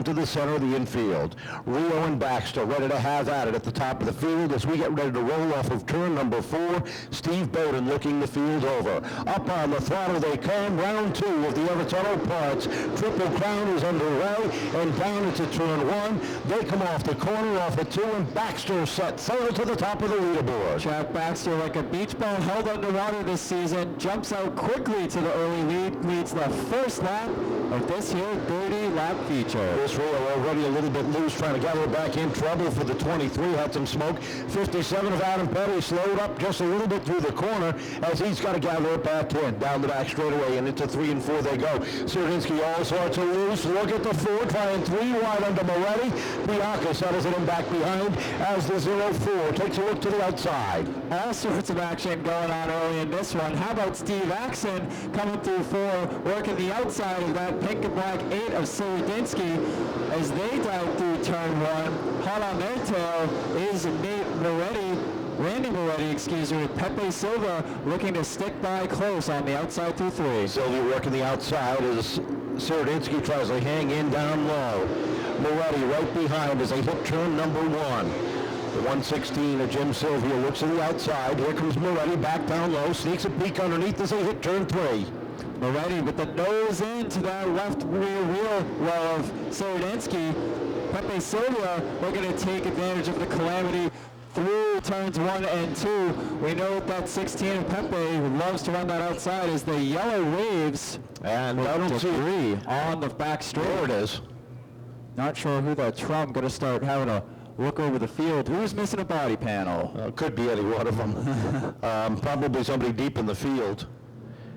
to the center of the infield. Rio and Baxter ready to have at it at the top of the field as we get ready to roll off of turn number 4. Steve Bowden looking the field over. Up on the throttle they come. Round 2 of the Everetts Auto Parts Triple Crown is underway, and down into turn 1. They come off the corner off of 2, and Baxter set third to the top of the leaderboard. Jack Baxter, like a beach ball held underwater this season, jumps out quickly to the early lead, leads the first lap of this here 30-lap feature. This Rio already a little bit loose, trying to gather back in trouble for the 23. Had some smoke. 57 of Adam Petty slowed up just a little bit through the corner as he's got to gather it back in. Down the back straightaway and into 3 and 4 they go. Sierdinsky all sorts of loose. Look at the 4, trying 3 wide under Moretti. Bianca settles it in back behind as the 0-4 takes a look to the outside. All sorts of action going on early in this one. How about Steve Axon coming through 4, working the outside of that pink and black 8 of Sierdinsky as they dive through turn 1. Hot on their tail is Randy Moretti, with Pepe Silva looking to stick by close on the outside through 3. Silva working the outside as Sierdinsky tries to hang in down low. Moretti right behind as they hit turn number 1. The 116 of Jim Sylvia looks to the outside. Here comes Moretti back down low, sneaks a peek underneath as they hit turn 3. Moretti with the nose into that left rear wheel well of Sierdinsky. Pepe Silva looking to take advantage of the calamity through turns 1 and 2. We know that 16 of Pepe loves to run that outside as the yellow waves. And I don't see on the back straight. There it is. Not sure who that's from. Going to start having a look over the field. Who's missing a body panel? Could be any one of them. Probably somebody deep in the field.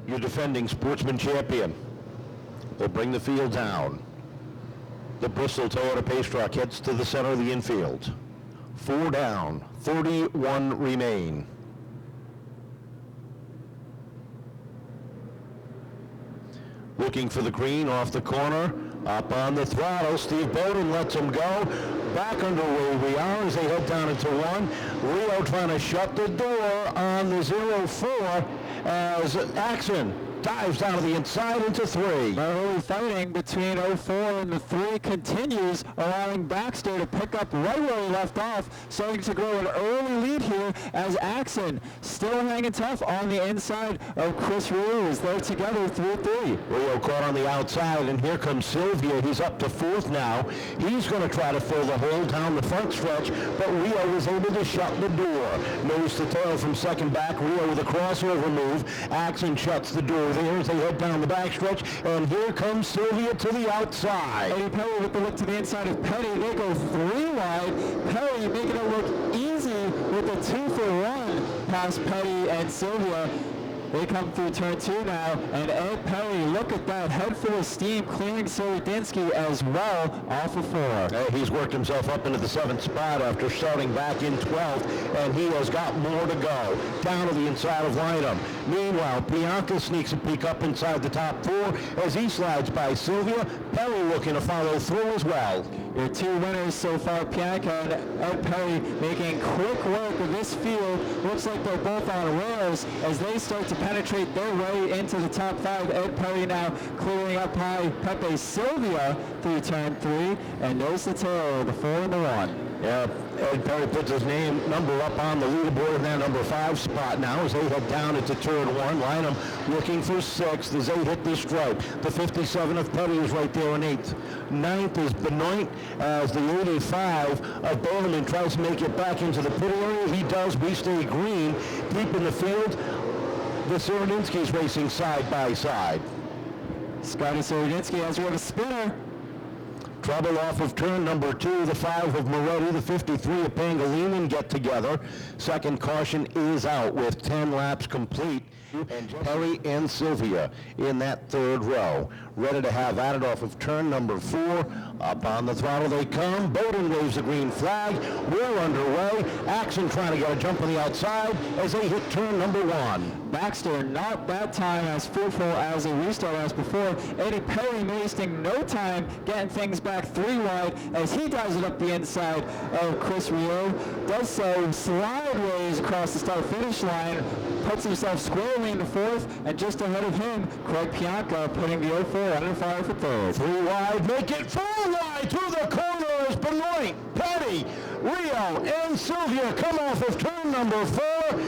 Your defending Sportsman champion. They'll bring the field down. The Bristol Toyota Pace Truck heads to the center of the infield. 4 down, 31 remain. Looking for the green off the corner. Up on the throttle, Steve Bowden lets him go. Back underway we are as they head down into 1. Rio trying to shut the door on the 0-4 as Axon dives down to the inside into 3. Early fighting between 0-4 and the 3 continues, allowing Baxter to pick up right where he left off, starting to grow an early lead here as Axon still hanging tough on the inside of Chris Rio as they're together through 3. Rio caught on the outside, and here comes Sylvia. He's up to 4th now. He's going to try to fill the hole down the front stretch, but Rio was able to shut the door. Nose to tail from second back. Rio with a crossover move. Axon shuts the door there as they head down the backstretch, and here comes Sylvia to the outside. Eddie Perry with the look to the inside of Petty. They go 3 wide. Perry making it look easy with a 2-for-1 past Petty and Sylvia. They come through turn 2 now, and Ed Perry, look at that, head full of steam, clearing Sierdinsky as well off of 4. He's worked himself up into the 7th spot after starting back in 12th, and he has got more to go. Down to the inside of Lynham. Meanwhile, Bianca sneaks a peek up inside the top 4 as he slides by Sylvia. Perry looking to follow through as well. Your 2 winners so far, Bianca and Ed Perry, making quick work of this field. Looks like they're both on rails as they start to penetrate their way into the top 5. Ed Perry now clearing up high. Pepe Silvia through turn 3, and nose to tail, the 4 and the 1. Yeah, Ed Perry puts his number up on the leaderboard in that number 5 spot now as they head down into turn 1. Lynham looking for 6th as they hit the stripe. The 57 of Petty is right there in 8th. 9th is Benoit as the 85 of Bowman tries to make it back into the pit area. He does. We stay green deep in the field. The Sierdinsky's racing side by side. Scotty Sierdinsky has a spinner. Trouble off of turn number 2. The 5 of Moretti, the 53 of Pangolinan get together. Second caution is out with 10 laps complete. And Perry and Sylvia in that 3rd row. Ready to have at it off of turn number 4. Up on the throttle they come. Bowden waves the green flag. We're underway. Axon trying to get a jump on the outside as they hit turn number 1. Baxter not that time as fruitful as a restart as before. Eddie Perry wasting no time getting things back back 3 wide as he dives it up the inside of Chris Rio. Does so slideways across the start-finish line, puts himself squarely into 4th, and just ahead of him, Craig Pianca putting the 04 under fire for 3rd. 3 wide, make it 4 wide through the corners. Benoit, Petty, Rio, and Sylvia come off of turn number 4.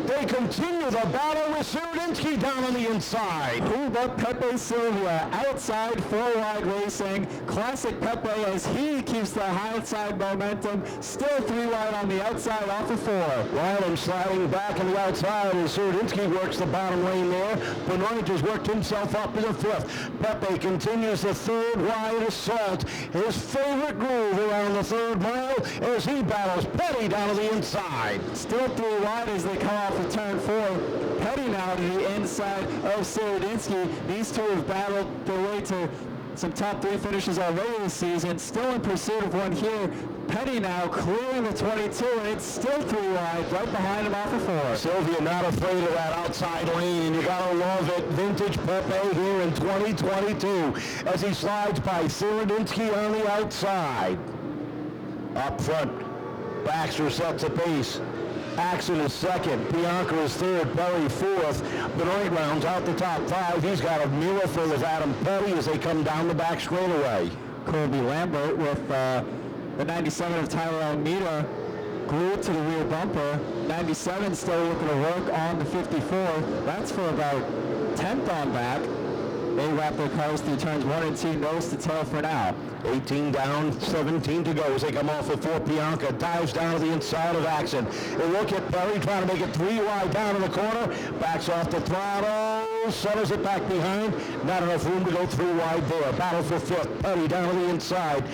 They continue the battle with Sierodinsky down on the inside. Who but Pepe Sylvia outside 4 wide racing. Classic Pepe as he keeps the outside momentum. Still 3 wide on the outside off of 4. Wylam sliding back on the outside as Sierodinsky works the bottom lane there. Benoit has worked himself up to the 5th. Pepe continues the 3rd wide assault. His favorite groove around the 3rd mile as he battles Petty down to the inside. Still 3 wide as they come off of turn 4. Petty now to the inside of Sierodinsky. These two have battled their way to some top 3 finishes already this season. Still in pursuit of one here. Petty now clearing the 22, and it's still 3 wide, right behind him off of 4. Sylvia not afraid of that outside lane, and you gotta love it. Vintage Pepe here in 2022 as he slides by Sierodinsky on the outside. Up front, Baxter sets a pace. Axon is 2nd, Bianca is 3rd, Perry 4th. Benoit rounds out the top 5. He's got a mirror full of Adam Petty as they come down the back straightaway. Colby Lambert with the 97 of Tyler Almeida glued to the rear bumper. 97 still looking to work on the 54. That's for about 10th on back. They wrap their cars through turns 1 and 2, nose to tail for now. 18 down, 17 to go as they come off of 4. Bianca dives down to the inside of Axon. They look at Perry trying to make it 3 wide down in the corner. Backs off the throttle, settles it back behind. Not enough room to go 3 wide there. Battle for 5th. Perry down to the inside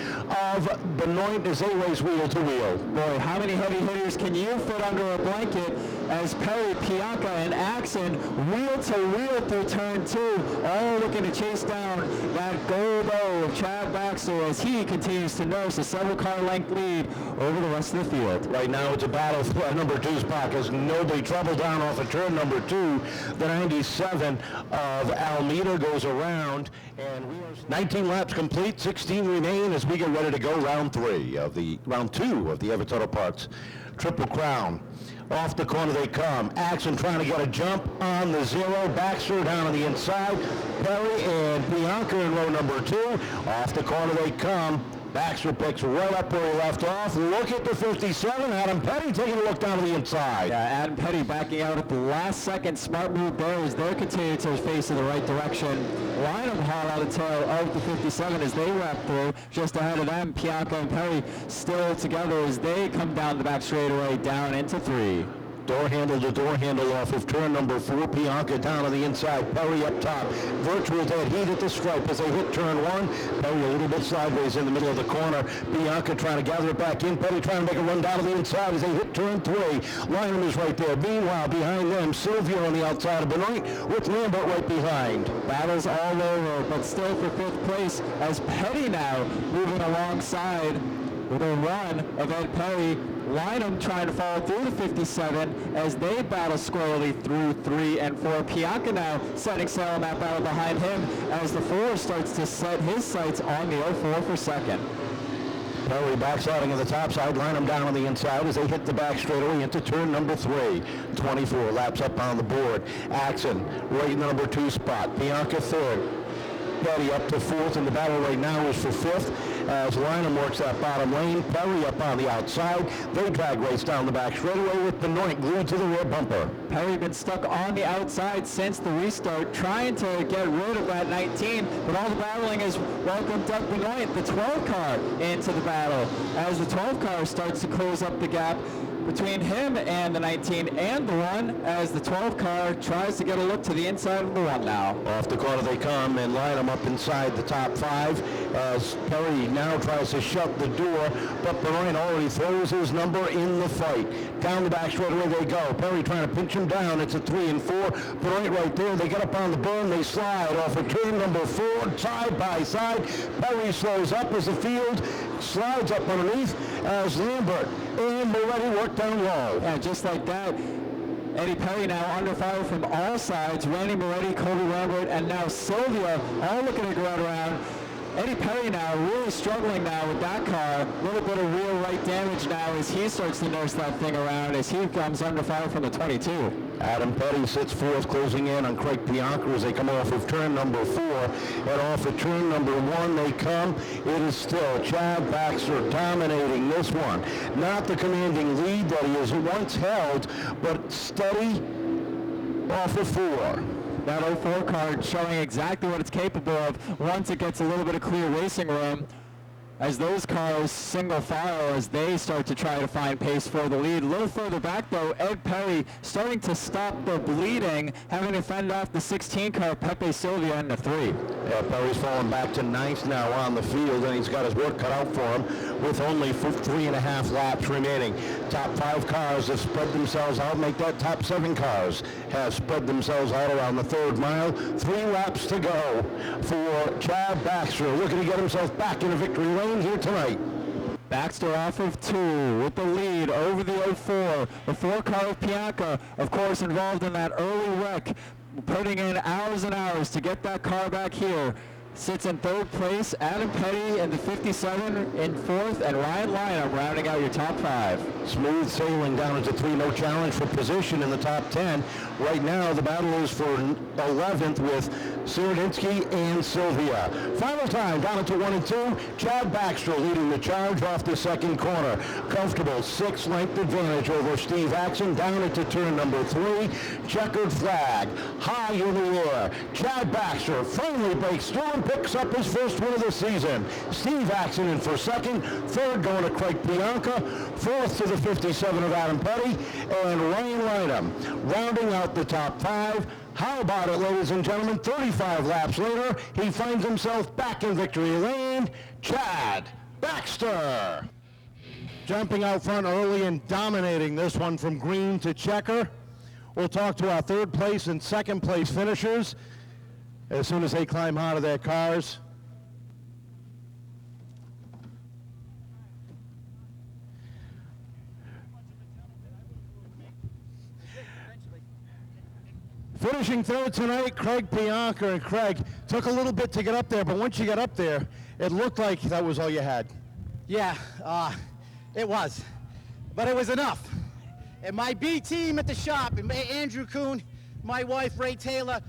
of Benoit as they race wheel to wheel. Boy, how many heavy hitters can you fit under a blanket as Perry, Pianca, and Axon wheel to wheel through turn 2, all looking to chase down that gold O of Chad Baxter as he continues to nurse a several car length lead over the rest of the field. Right now it's a battle for number 2 spot as nobody trouble down off of turn number 2. The 97 of Almeida goes around, and we are 19 laps complete, 16 remain as we get ready to go round 2 of the Everetts Auto Parts Triple Crown. Off the corner they come. Axon trying to get a jump on the 0. Baxter down on the inside. Perry and Bianca in row number 2. Off the corner they come. Baxter picks right up where he left off. Look at the 57. Adam Petty taking a look down to the inside. Yeah, Adam Petty backing out at the last second. Smart move there as they're continuing to face in the right direction. Line them hard out of the tail of the 57 as they wrap through. Just ahead of them, Pianca and Perry still together as they come down the back straightaway down into 3. Door handle to door handle off of turn number 4. Bianca down on the inside. Perry up top. Virtual dead heat at the stripe as they hit turn 1. Perry a little bit sideways in the middle of the corner. Bianca trying to gather it back in. Perry trying to make a run down to the inside as they hit turn 3. Lynham is right there. Meanwhile, behind them, Sylvia on the outside of Benoit with Lambert right behind. Battles all over, but still for 5th place as Petty now moving alongside with a run of Ed Perry. Lynham trying to follow through the 57 as they battle squarely through 3 and 4. Pianca now setting sail on that battle behind him as the 4 starts to set his sights on the 04 for 2nd. Perry backsliding on the top side, Lynham down on the inside as they hit the back straightaway into turn number 3. 24 laps up on the board. Axon right in the number 2 spot. Bianca 3rd. Petty up to 4th, and the battle right now is for 5th as Lynham works that bottom lane. Perry up on the outside. They drag race down the back straightaway with Benoit glued to the rear bumper. Perry been stuck on the outside since the restart, trying to get rid of that 19, but all the battling has welcomed Doug Benoit, the 12 car, into the battle as the 12 car starts to close up the gap between him and the 19 and the 1 as the 12 car tries to get a look to the inside of the 1 now. Off the corner they come and line them up inside the top 5 as Perry now tries to shut the door, but Benoit already throws his number in the fight. Down the back straightaway they go. Perry trying to pinch him down. It's a 3 and 4. Benoit right there. They get up on the berm. They slide off of turn number 4, side by side. Perry slows up as the field slides up underneath as Lambert and Moretti work down low. Yeah, just like that. Eddie Perry now under fire from all sides. Randy Moretti, Colby Lambert, and now Sylvia all looking to go around. Eddie Perry now really struggling now with that car. A little bit of real right damage now as he starts to nurse that thing around as he comes under fire from the 22. Adam Petty sits fourth, closing in on Craig Bianca as they come off of turn number 4. And off of turn number 1 they come. It is still Chad Baxter dominating this one. Not the commanding lead that he has once held, but steady off of 4. That 04 card showing exactly what it's capable of once it gets a little bit of clear racing room. As those cars single file as they start to try to find pace for the lead. A little further back though, Ed Perry starting to stop the bleeding, having to fend off the 16 car Pepe Sylvia in the 3. Yeah, Perry's falling back to 9th now on the field, and he's got his work cut out for him with only 3.5 laps remaining. Top 5 cars have spread themselves out. Make that top 7 cars have spread themselves out around the 3rd mile. 3 laps to go for Chad Baxter, looking to get himself back in a victory lane here tonight. Baxter off of 2 with the lead over the 04. The 4 car of Pianca, of course, involved in that early wreck, putting in hours and hours to get that car back here. Sits in 3rd place. Adam Petty in the 57 in 4th, and Ryan Lynham rounding out your top 5. Smooth sailing down into 3, no challenge for position in the top 10. Right now the battle is for 11th with Sierodinsky and Sylvia. Final time down into 1 and 2. Chad Baxter leading the charge off the 2nd corner. Comfortable 6-length advantage over Steve Axon down into turn number 3. Checkered flag high in the air. Chad Baxter finally breaks through and picks up his first win of the season. Steve Axon in for 2nd. 3rd going to Craig Bianca. 4th to the 57 of Adam Petty. And Ryan Lynham rounding out the top 5. How about it, ladies and gentlemen? 35 laps later, he finds himself back in victory lane. Chad Baxter. Jumping out front early and dominating this one from green to checker. We'll talk to our 3rd place and 2nd place finishers as soon as they climb out of their cars. Finishing 3rd tonight, Craig Bianca. And Craig, took a little bit to get up there, but once you got up there, it looked like that was all you had. Yeah, it was. But it was enough. And my B team at the shop, and Andrew Kuhn, my wife, Ray Taylor,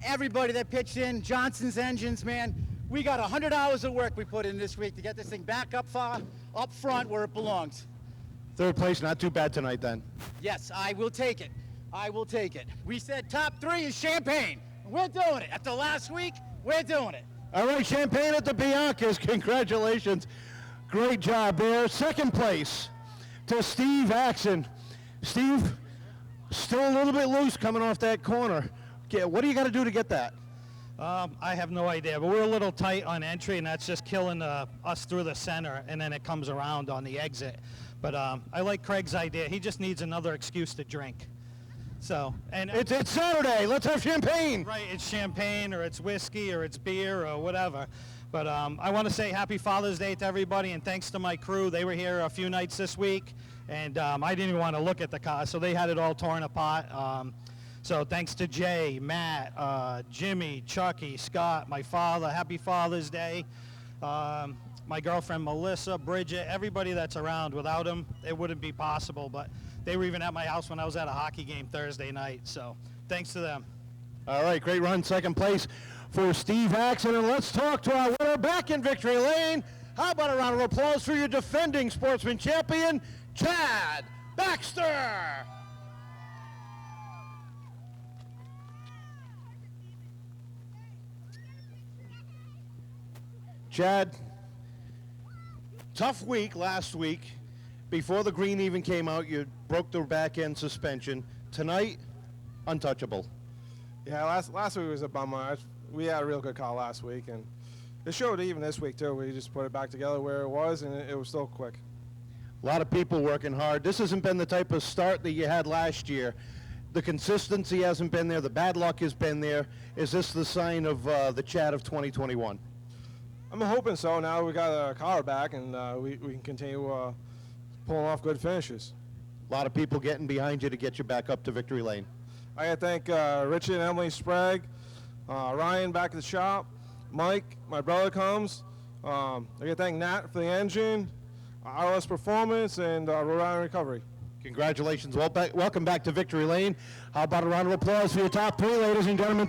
everybody that pitched in, Johnson's Engines, man, we got 100 hours of work we put in this week to get this thing back up front where it belongs. 3rd place, not too bad tonight then. Yes, I will take it. I will take it. We said top 3 is Champagne. We're doing it. After last week, we're doing it. All right, Champagne at the Biancas. Congratulations. Great job there. 2nd place to Steve Axon. Steve, still a little bit loose coming off that corner. Okay, what do you got to do to get that? I have no idea, but we're a little tight on entry, and that's just killing us through the center, and then it comes around on the exit. But I like Craig's idea. He just needs another excuse to drink. So, and It's Saturday. Let's have champagne. right, it's champagne or it's whiskey or it's beer or whatever. But I want to say happy Father's Day to everybody, and thanks to my crew. They were here a few nights this week, and I didn't even want to look at the car, so they had it all torn apart. So thanks to Jay, Matt, Jimmy, Chucky, Scott, my father. Happy Father's Day. My girlfriend Melissa, Bridget, everybody that's around. Without them, it wouldn't be possible. But they were even at my house when I was at a hockey game Thursday night. So thanks to them. All right, great run. 2nd place for Steve Axon. And let's talk to our winner back in victory lane. How about a round of applause for your defending Sportsman champion, Chad Baxter. Chad, tough week last week. Before the green even came out, you broke the back end suspension. Tonight, untouchable. Yeah, last week was a bummer. We had a real good car last week, and it showed even this week too. We just put it back together where it was, and it was still quick. A lot of people working hard. This hasn't been the type of start that you had last year. The consistency hasn't been there. The bad luck has been there. Is this the sign of the Chad of 2021? I'm hoping so. Now we got our car back, and we can continue pulling off good finishes. A lot of people getting behind you to get you back up to victory lane. I got to thank Richard and Emily Sprague, Ryan back at the shop, Mike, my brother comes, I got to thank Nat for the engine, RS Performance, and Rhode Island Recovery. Congratulations. Welcome back to Victory Lane. How about a round of applause for your top three, ladies and gentlemen?